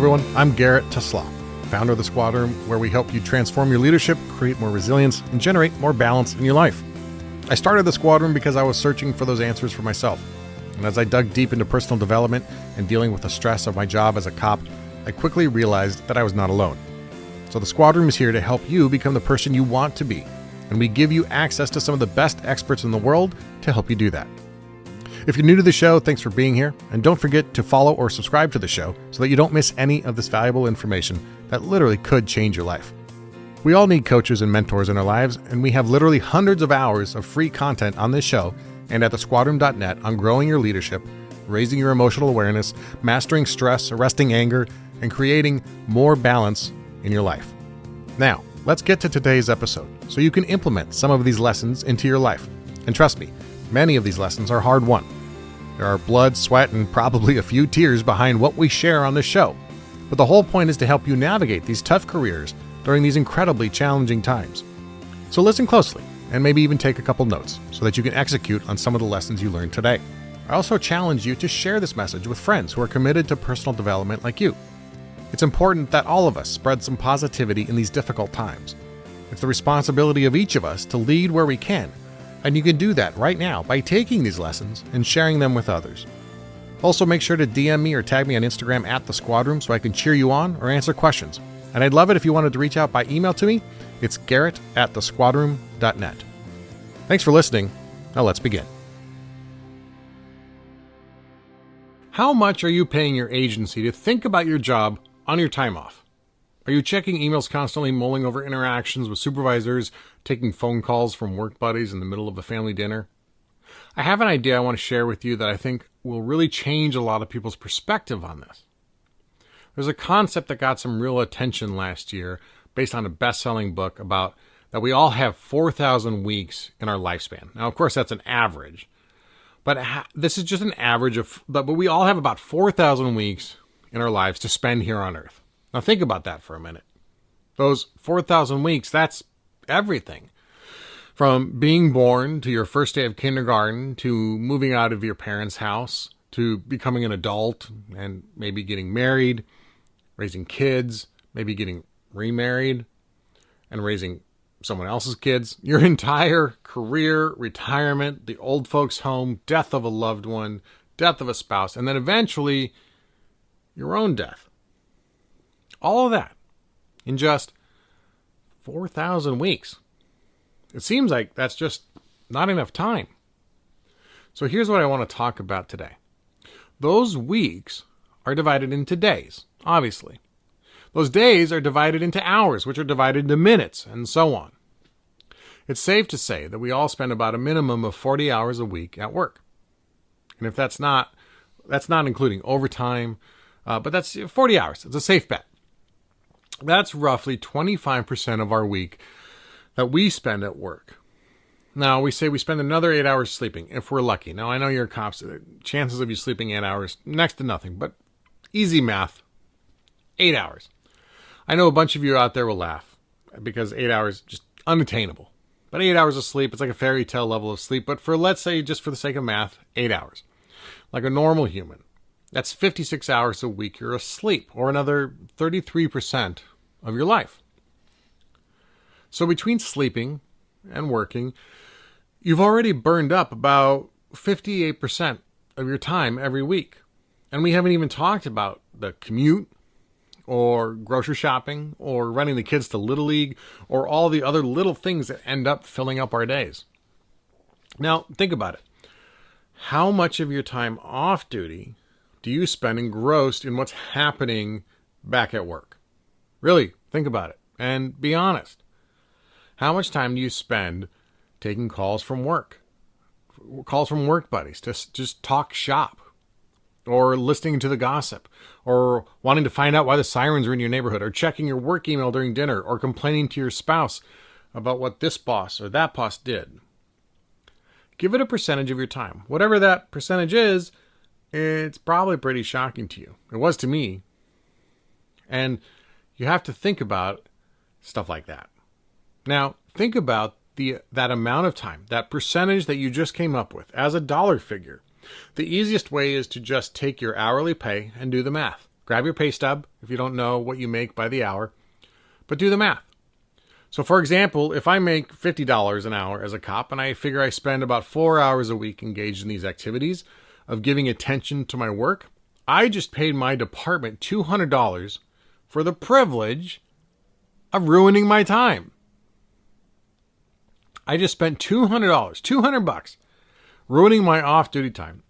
everyone. I'm Garrett Tesla, founder of the Squad Room, where we help you transform your leadership, create more resilience, and generate more balance in your life. I started the Squad Room because I was searching for those answers for myself. And as I dug deep into personal development and dealing with the stress of my job as a cop, I quickly realized that I was not alone. So the Squad Room is here to help you become the person you want to be. And we give you access to some of the best experts in the world to help you do that. If you're new to the show, thanks for being here. And don't forget to follow or subscribe to the show so that you don't miss any of this valuable information that literally could change your life. We all need coaches and mentors in our lives, and we have literally hundreds of hours of free content on this show and at thesquadroom.net on growing your leadership, raising your emotional awareness, mastering stress, arresting anger, and creating more balance in your life. Now, let's get to today's episode so you can implement some of these lessons into your life. And trust me, many of these lessons are hard-won. There are blood, sweat, and probably a few tears behind what we share on this show. But the whole point is to help you navigate these tough careers during these incredibly challenging times. So listen closely and maybe even take a couple notes so that you can execute on some of the lessons you learned today. I also challenge you to share this message with friends who are committed to personal development like you. It's important that all of us spread some positivity in these difficult times. It's the responsibility of each of us to lead where we can. And you can do that right now by taking these lessons and sharing them with others. Also, make sure to DM me or tag me on Instagram at The Squad Room so I can cheer you on or answer questions. And I'd love it if you wanted to reach out by email to me. It's garrett@thesquadroom.net. Thanks for listening. Now let's begin. How much are you paying your agency to think about your job on your time off? Are you checking emails constantly, mulling over interactions with supervisors, taking phone calls from work buddies in the middle of a family dinner? I have an idea I want to share with you that I think will really change a lot of people's perspective on this. There's a concept that got some real attention last year based on a best-selling book about that we all have 4,000 weeks in our lifespan. Now, of course, that's an average. But this is just an average but we all have about 4,000 weeks in our lives to spend here on Earth. Now think about that for a minute. Those 4,000 weeks, that's everything. From being born to your first day of kindergarten, to moving out of your parents' house, to becoming an adult and maybe getting married, raising kids, maybe getting remarried, and raising someone else's kids. Your entire career, retirement, the old folks' home, death of a loved one, death of a spouse, and then eventually your own death. All of that in just 4,000 weeks. It seems like that's just not enough time. So here's what I want to talk about today. Those weeks are divided into days, obviously. Those days are divided into hours, which are divided into minutes, and so on. It's safe to say that we all spend about a minimum of 40 hours a week at work. And if that's not including overtime, but that's 40 hours. It's a safe bet. That's roughly 25% of our week that we spend at work. Now, we say we spend another 8 hours sleeping, if we're lucky. Now, I know you're cops. The chances of you sleeping 8 hours, next to nothing, but easy math, 8 hours. I know a bunch of you out there will laugh because 8 hours is just unattainable. But 8 hours of sleep, it's like a fairy tale level of sleep. But let's say, just for the sake of math, 8 hours. Like a normal human. That's 56 hours a week you're asleep, or another 33% of your life. So between sleeping and working, you've already burned up about 58% of your time every week. And we haven't even talked about the commute, or grocery shopping, or running the kids to Little League, or all the other little things that end up filling up our days. Now, think about it. How much of your time off duty do you spend engrossed in what's happening back at work? Really, think about it and be honest. How much time do you spend taking calls from work buddies to just talk shop, or listening to the gossip, or wanting to find out why the sirens are in your neighborhood, or checking your work email during dinner, or complaining to your spouse about what this boss or that boss did? Give it a percentage of your time. Whatever that percentage is, it's probably pretty shocking to you. It was to me. And you have to think about stuff like that. Now, think about that amount of time, that percentage that you just came up with as a dollar figure. The easiest way is to just take your hourly pay and do the math. Grab your pay stub if you don't know what you make by the hour, but do the math. So for example, if I make $50 an hour as a cop and I figure I spend about 4 hours a week engaged in these activities of giving attention to my work, I just paid my department $200 for the privilege of ruining my time. I just spent $200, $200 ruining my off-duty time.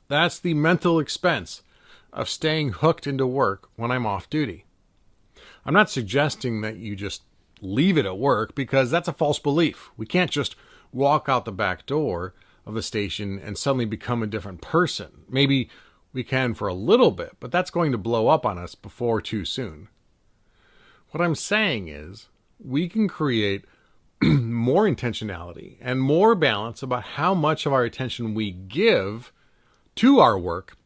That's the mental expense of staying hooked into work when I'm off duty. I'm not suggesting that you just leave it at work, because that's a false belief. We can't just walk out the back door of the station and suddenly become a different person. Maybe we can for a little bit, but that's going to blow up on us before too soon. What I'm saying is we can create more intentionality and more balance about how much of our attention we give to our work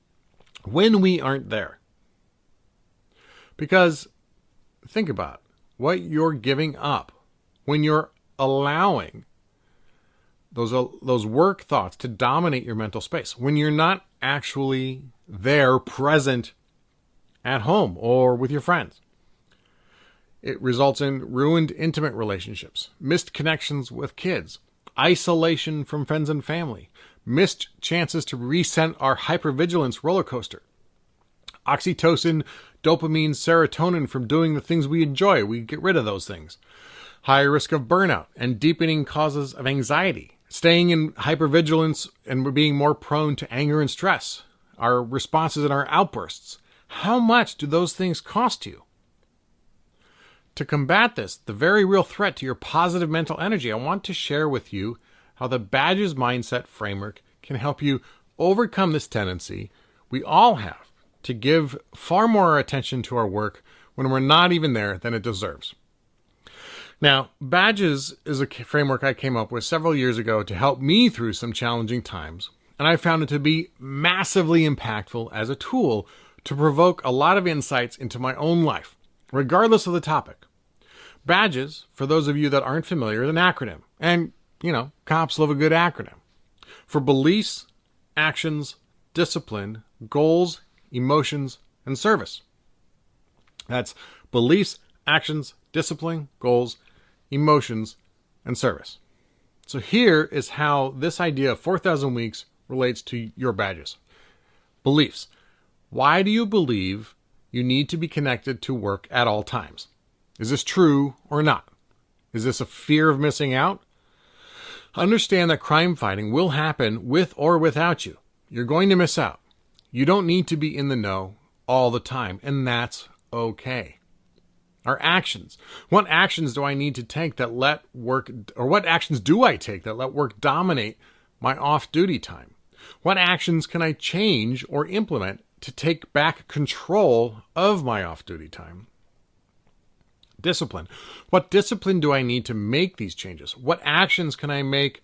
when we aren't there. Because think about it. What you're giving up when you're allowing those work thoughts to dominate your mental space, when you're not actually there, present at home or with your friends. It results in ruined intimate relationships, missed connections with kids, isolation from friends and family, missed chances to reset our hypervigilance roller coaster, oxytocin, dopamine, serotonin from doing the things we enjoy. We get rid of those things. Higher risk of burnout and deepening causes of anxiety. Staying in hypervigilance and we're being more prone to anger and stress. Our responses and our outbursts. How much do those things cost you? To combat this, the very real threat to your positive mental energy, I want to share with you how the Badges Mindset Framework can help you overcome this tendency we all have to give far more attention to our work when we're not even there than it deserves. Now, Badges is a framework I came up with several years ago to help me through some challenging times, and I found it to be massively impactful as a tool to provoke a lot of insights into my own life, regardless of the topic. Badges, for those of you that aren't familiar, is an acronym, and, cops love a good acronym, for beliefs, actions, discipline, goals, emotions, and service. That's beliefs, actions, discipline, goals, emotions, and service. So here is how this idea of 4,000 weeks relates to your badges. Beliefs. Why do you believe you need to be connected to work at all times? Is this true or not? Is this a fear of missing out? Understand that crime fighting will happen with or without you. You're going to miss out. You don't need to be in the know all the time, and that's okay. Our actions. What actions do I need to take that let work, or what actions do I take that let work dominate my off-duty time? What actions can I change or implement to take back control of my off-duty time? Discipline. What discipline do I need to make these changes? What actions can I make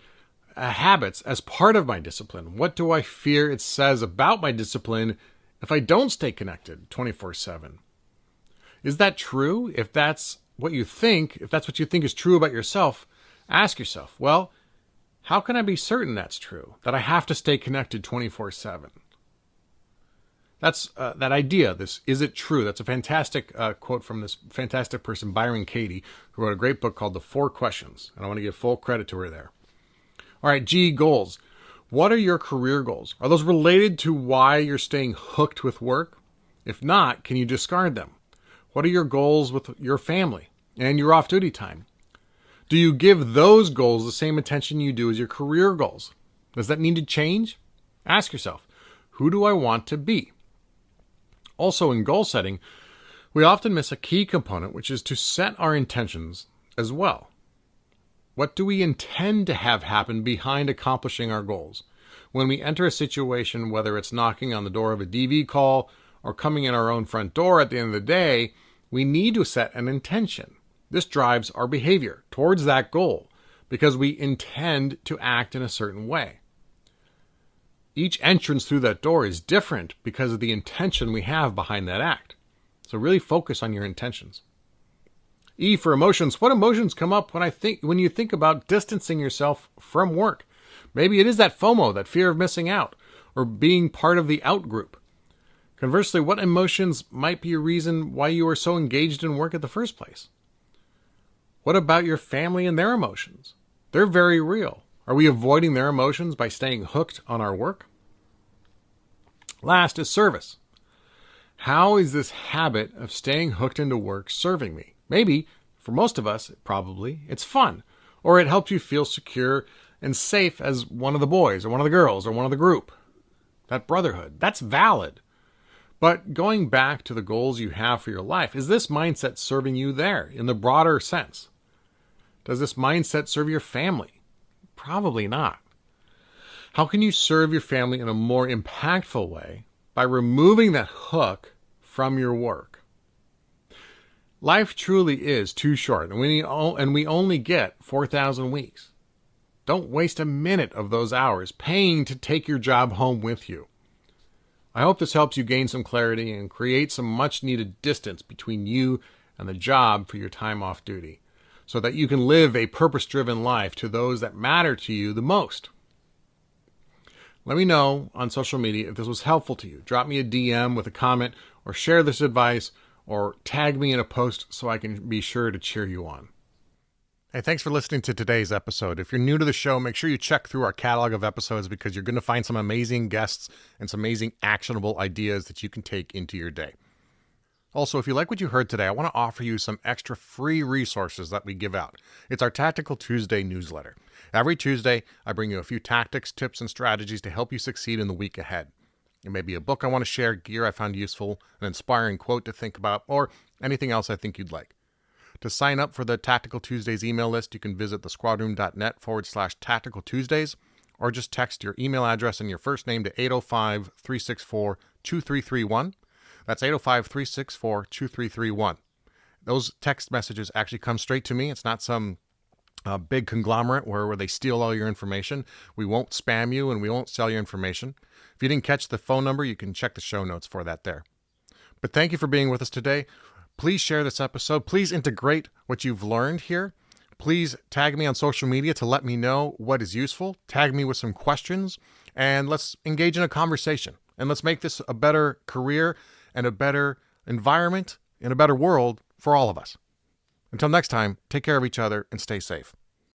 habits as part of my discipline? What do I fear it says about my discipline if I don't stay connected 24/7? Is that true? If that's what you think is true about yourself, ask yourself, well, how can I be certain that's true, that I have to stay connected 24/7? That's that idea, is it true? That's a fantastic quote from this fantastic person, Byron Katie, who wrote a great book called The 4 Questions, and I want to give full credit to her there. All right, G, goals. What are your career goals? Are those related to why you're staying hooked with work? If not, can you discard them? What are your goals with your family and your off-duty time? Do you give those goals the same attention you do as your career goals? Does that need to change? Ask yourself, who do I want to be? Also, in goal setting, we often miss a key component, which is to set our intentions as well. What do we intend to have happen behind accomplishing our goals? When we enter a situation, whether it's knocking on the door of a DV call or coming in our own front door at the end of the day, we need to set an intention. This drives our behavior towards that goal because we intend to act in a certain way. Each entrance through that door is different because of the intention we have behind that act. So really focus on your intentions. E, for emotions. What emotions come up when you think about distancing yourself from work? Maybe it is that FOMO, that fear of missing out, or being part of the out group. Conversely, what emotions might be a reason why you are so engaged in work at the first place? What about your family and their emotions? They're very real. Are we avoiding their emotions by staying hooked on our work? Last is service. How is this habit of staying hooked into work serving me? Maybe, for most of us, probably, it's fun, or it helps you feel secure and safe as one of the boys, or one of the girls, or one of the group. That brotherhood, that's valid. But going back to the goals you have for your life, is this mindset serving you there in the broader sense? Does this mindset serve your family? Probably not. How can you serve your family in a more impactful way by removing that hook from your work? Life truly is too short, and we only get 4,000 weeks. Don't waste a minute of those hours paying to take your job home with you. I hope this helps you gain some clarity and create some much-needed distance between you and the job for your time off duty, so that you can live a purpose-driven life to those that matter to you the most. Let me know on social media if this was helpful to you. Drop me a DM with a comment, or share this advice, or tag me in a post so I can be sure to cheer you on. Hey, thanks for listening to today's episode. If you're new to the show, make sure you check through our catalog of episodes, because you're going to find some amazing guests and some amazing actionable ideas that you can take into your day. Also, if you like what you heard today, I want to offer you some extra free resources that we give out. It's our Tactical Tuesday newsletter. Every Tuesday, I bring you a few tactics, tips, and strategies to help you succeed in the week ahead. It may be a book I want to share, gear I found useful, an inspiring quote to think about, or anything else I think you'd like. To sign up for the Tactical Tuesdays email list, you can visit thesquadroom.net/Tactical Tuesdays, or just text your email address and your first name to 805-364-2331. That's 805-364-2331. Those text messages actually come straight to me. It's not some big conglomerate where they steal all your information. We won't spam you and we won't sell your information. If you didn't catch the phone number, you can check the show notes for that there. But thank you for being with us today. Please share this episode. Please integrate what you've learned here. Please tag me on social media to let me know what is useful. Tag me with some questions, and let's engage in a conversation. And let's make this a better career and a better environment and a better world for all of us. Until next time, take care of each other and stay safe.